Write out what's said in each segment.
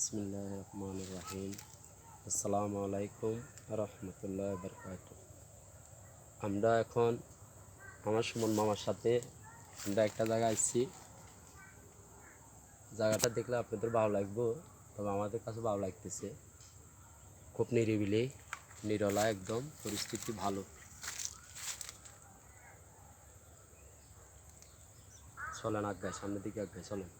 বিসমিল্লাহির রহমানির রহিম। আসসালামু আলাইকুম রহমতুল্লাহ বরকাত। আমরা এখন আমার সুমন মামার সাথে আমরা একটা জায়গায় আসছি। জায়গাটা দেখলে আপনাদের ভালো লাগবে, তবে আমাদের কাছে ভালো লাগতেছে। খুব নিরিবিলি, নিরলা, একদম পরিস্থিতি ভালো। চলেন আগায়, সামনের দিকে আগায় চলেন।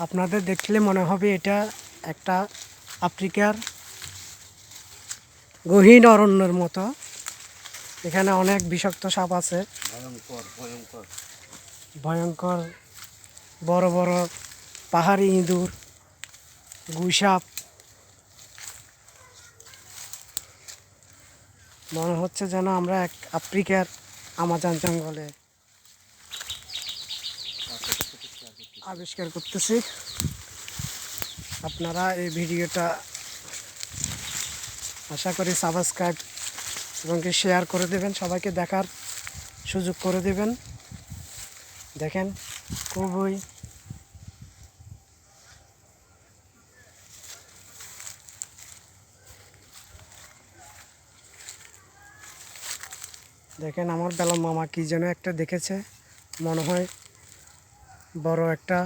আপনাদের দেখলে মনে হবে এটা একটা আফ্রিকার গহীন অরণ্যের মতো। এখানে অনেক বিষাক্ত সাপ আছে, ভয়ঙ্কর ভয়ঙ্কর ভয়ঙ্কর বড় বড় পাহাড়ি ইঁদুর, গুইসাপ। মনে হচ্ছে যেন আমরা এক আফ্রিকার আমাজন জঙ্গলে আবিষ্কার করতেছি। আপনারা এই ভিডিওটা আশা করি সাবস্ক্রাইব এবং শেয়ার করে দেবেন, সবাইকে দেখার সুযোগ করে দেবেন। দেখেন খুবই দেখেন আমার বেলা মামা কি যেন একটা দেখেছে, মনে হয় বড় একটা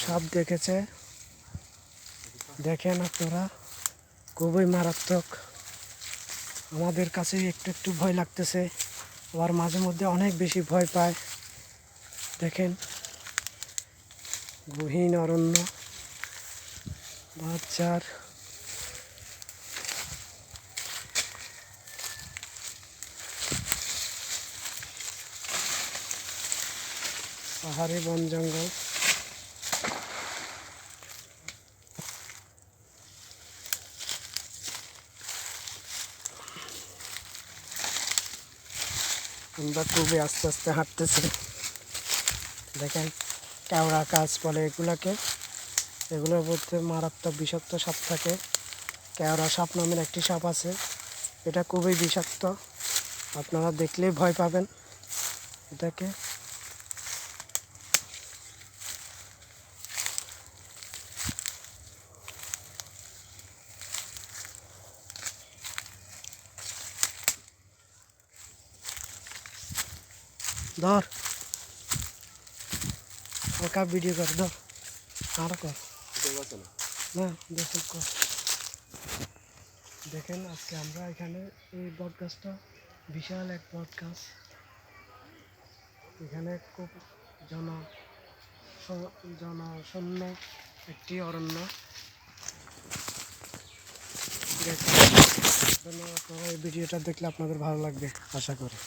সাপ দেখেছে। দেখেন আপনারা, খুবই মারাত্মক। আমাদের কাছে একটু একটু ভয় লাগতেছে, আবার মাঝে মধ্যে অনেক বেশি ভয় পায়। দেখেন গহীন অরণ্য, বাচ্চার পাহাড়ি বন জঙ্গল। আমরা খুবই আস্তে আস্তে হাঁটতেছি। দেখেন কেওড়া গাছ বলে এগুলাকে, এগুলোর মধ্যে মারাত্মক বিষাক্ত সাপ থাকে। কেওড়া সাপ নামের একটি সাপ আছে, এটা খুবই বিষাক্ত। আপনারা দেখলেই ভয় পাবেন এটাকে। ধর হালকা ভিডিও কর, ধর আর কর না, দেখুন কর। দেখেন আজকে আমরা এখানে এই বট গাছটা বিশাল এক বট গাছ। এখানে খুব জনশূন্য একটি অরণ্য। দেখেন, আপনারা এই ভিডিওটা দেখলে আপনাদের ভালো লাগবে আশা করি।